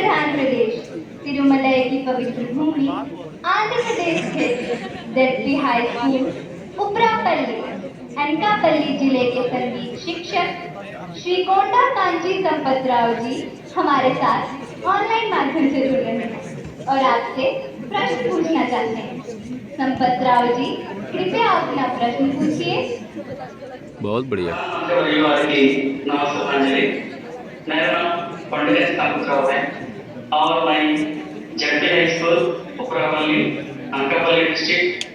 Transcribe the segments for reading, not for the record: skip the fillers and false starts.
प्रधान प्रदेश तिरुमलय की पवित्र भूमि आंध्र प्रदेश स्थित देवती हाई स्कूल उपरापल्ली अनकापल्ली जिले के संगीत शिक्षक श्री कोंडा कांची संपतराव जी हमारे साथ ऑनलाइन माध्यम से जुड़ रहे हैं और आपसे प्रश्न पूछना चाहते हैं। संपतराव जी, कृपया अपना प्रश्न पूछिए। बहुत बढ़िया। मेरा नाम पंडित संपतराव है और मैं जगती high school Uparapalli अंकापल्ली district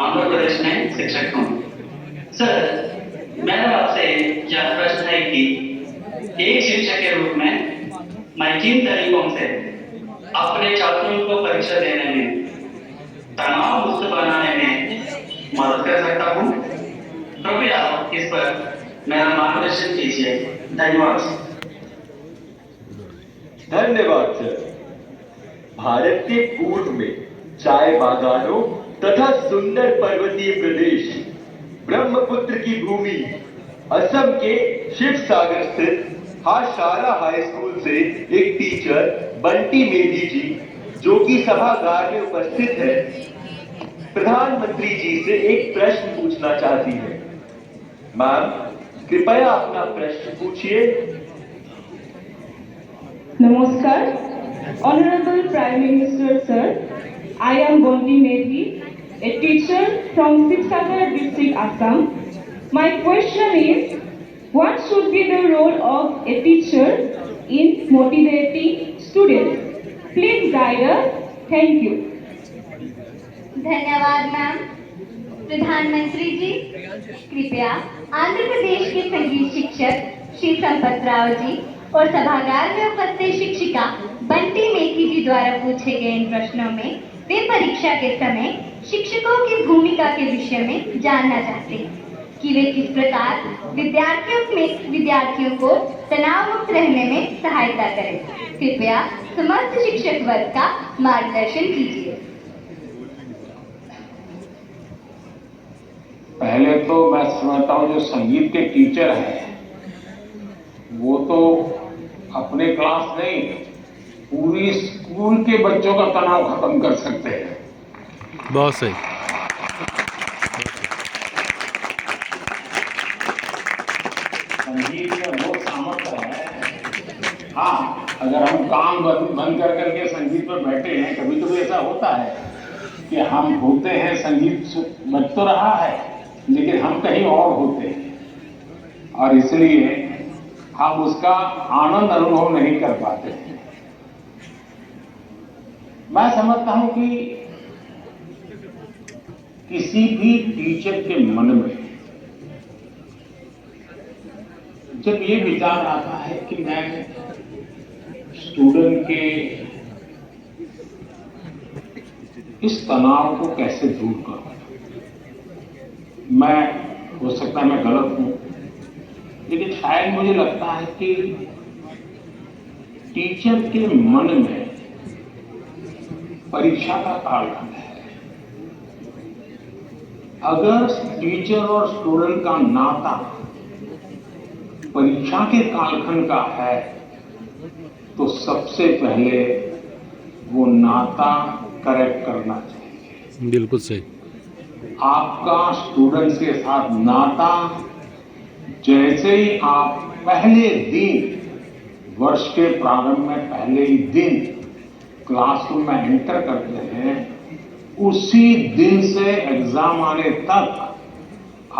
Andhra Pradesh में शिक्षक हूँ। सर, मेरा आपसे यह प्रश्न है कि एक शिक्षक के रूप में मैं किन तरीकों से अपने छात्रों को परीक्षा देने में तनाव मुक्त बनाने में मदद कर सकता हूँ? कृपया इस पर मेरा मार्गदर्शन कीजिए। धन्यवाद। धन्यवाद सर। भारत के पूर्व में चाय बागानों तथा सुंदर पर्वतीय प्रदेश ब्रह्मपुत्र की भूमि असम के शिव सागर स्थित हाशारा हाई स्कूल से एक टीचर बंटी मेधी जी, जो कि सभागार में उपस्थित है, प्रधानमंत्री जी से एक प्रश्न पूछना चाहती है। मैम, कृपया अपना प्रश्न पूछिए। Namaskar, Honorable Prime Minister Sir, I am Bonti Medhi, a teacher from Sibsagar district, Assam. My question is, what should be the role of a teacher in motivating students? Please guide us. Thank you. धन्यवाद ma'am. प्रधानमंत्री जी, कृपया आंध्र प्रदेश के संगीत शिक्षक श्री संपतराव जी और सभागार में उपस्थित शिक्षिका बंटी मेथी जी द्वारा पूछे गए इन प्रश्नों में वे परीक्षा के समय शिक्षकों की भूमिका के विषय में जानना चाहते हैं कि वे किस प्रकार विद्यार्थियों को तनाव मुक्त रहने में सहायता करें। कृपया समस्त शिक्षक वर्ग का मार्गदर्शन कीजिए। पहले तो मैं समझता हूँ जो संगीत के टीचर हैं वो तो अपने क्लास नहीं, पूरी स्कूल के बच्चों का तनाव खत्म कर सकते हैं। बहुत सही। संगीत में बहुत सामर्थ्य है। हाँ, अगर हम काम बंद कर करके संगीत पर बैठे हैं, कभी कभी ऐसा होता है कि हम होते हैं, संगीत बज तो रहा है लेकिन हम कहीं और होते हैं और इसलिए हम उसका आनंद अनुभव नहीं कर पाते हैं। मैं समझता हूं कि किसी भी टीचर के मन में जब ये विचार आता है कि मैं स्टूडेंट के इस तनाव को कैसे दूर करूं, मैं हो सकता है मैं गलत हूं, लेकिन शायद मुझे लगता है कि टीचर के मन में परीक्षा का कालखंड है। अगर टीचर और स्टूडेंट का नाता परीक्षा के कालखंड का है तो सबसे पहले वो नाता करेक्ट करना चाहिए। बिल्कुल सही। आपका स्टूडेंट्स के साथ नाता जैसे ही आप पहले दिन, वर्ष के प्रारंभ में पहले ही दिन क्लासरूम में एंटर करते हैं, उसी दिन से एग्जाम आने तक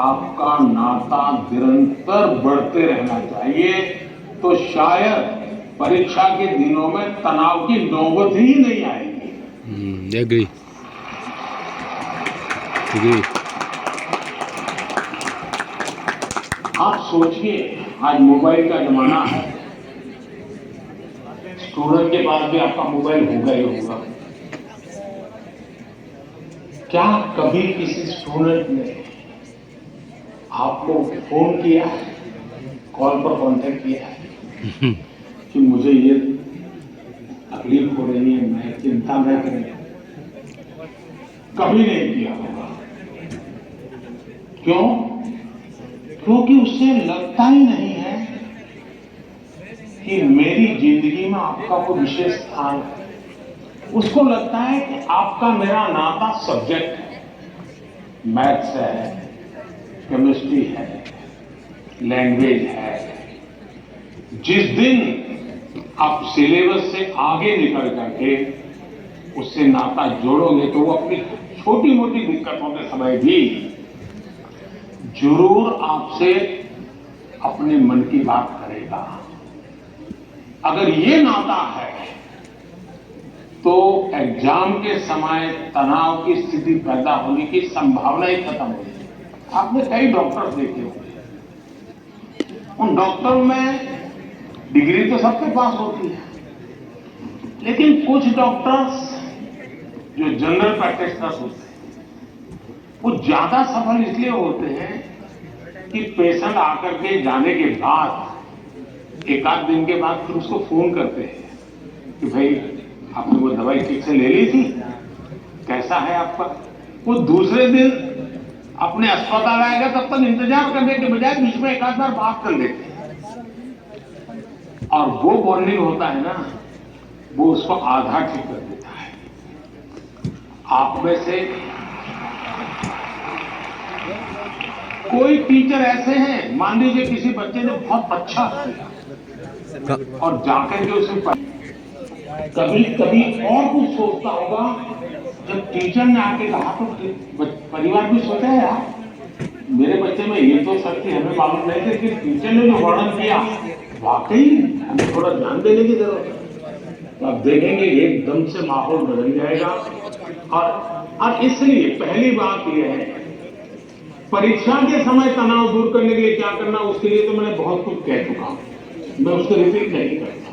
आपका नाता निरंतर बढ़ते रहना चाहिए। तो शायद परीक्षा के दिनों में तनाव की नौबत ही नहीं आएगी। एग्री। आप सोचिए, आज मोबाइल का जमाना है, स्टूडेंट के पास भी आपका मोबाइल होगा ही होगा। क्या कभी किसी स्टूडेंट ने आपको फोन किया है, कॉल पर कांटेक्ट किया है कि मुझे ये तकलीफ हो रही है, मैं चिंता में करें? कभी नहीं किया होगा। क्यों? क्योंकि उसे लगता ही नहीं है कि मेरी जिंदगी में आपका कोई विशेष स्थान है। उसको लगता है कि आपका मेरा नाता सब्जेक्ट है, मैथ्स है, केमिस्ट्री है, लैंग्वेज है। जिस दिन आप सिलेबस से आगे निकल करके उससे नाता जोड़ोगे तो वो अपनी छोटी मोटी दिक्कतों के समय भी जरूर आपसे अपने मन की बात करेगा। अगर ये नाता है तो एग्जाम के समय तनाव की स्थिति पैदा होने की संभावना ही खत्म हो जाएगी। आपने कई डॉक्टर देखे होंगे, उन डॉक्टर में डिग्री तो सबके पास होती है, लेकिन कुछ डॉक्टर्स जो जनरल प्रैक्टिशनर्स होते हैं वो ज्यादा सफल इसलिए होते हैं कि पेशेंट आकर के जाने के बाद एक आध दिन के बाद फिर उसको फोन करते हैं कि भाई आपने वो दवाई ठीक से ले ली थी, कैसा है आपका। वो दूसरे दिन अपने अस्पताल आएगा तब तक इंतजार करने के बजाय बीच में एक आध बार बात कर लेते हैं, और वो बॉन्डिंग होता है ना, वो उसको आधा ठीक कर देता है। आप में से कोई टीचर ऐसे हैं, मान लीजिए किसी बच्चे ने बहुत अच्छा किया और जाकर के उसे कभी कभी और कुछ सोचता होगा, जब टीचर ने आके कहा तो परिवार भी सोचा है यार मेरे बच्चे में ये तो शक्ति हमें मालूम नहीं थी, कि टीचर ने जो वर्णन किया वाकई हमें थोड़ा ध्यान देने की जरूरत है। तो आप देखेंगे एकदम से माहौल बदल जाएगा। और इसलिए पहली बात यह है, परीक्षा के समय तनाव दूर करने के लिए क्या करना, उसके लिए तो मैंने बहुत कुछ कह चुका हूं, मैं उसको रिपीट नहीं करता।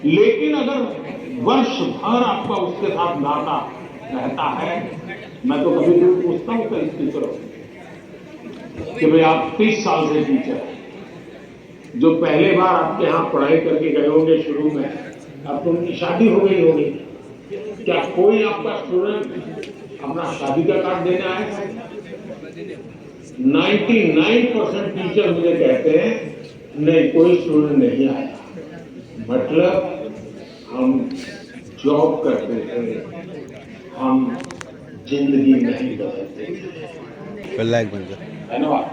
लेकिन अगर वर्ष भर आपका उसके साथ नाता रहता है, मैं तो कभी भी पूछता हूँ कई टीचरों कि भाई आप 30 साल से टीचर हैं, जो पहले बार आपके यहाँ पढ़ाई करके गए होंगे शुरू में, अब तो उनकी शादी हो गई होगी, क्या कोई आपका स्टूडेंट अपना शादी का कार्ड देने आया? 99% टीचर मुझे कहते हैं नहीं, कोई स्टूडेंट नहीं आया। मतलब हम जॉब करते थे, हम जिंदगी नहीं बदलते। धन्यवाद।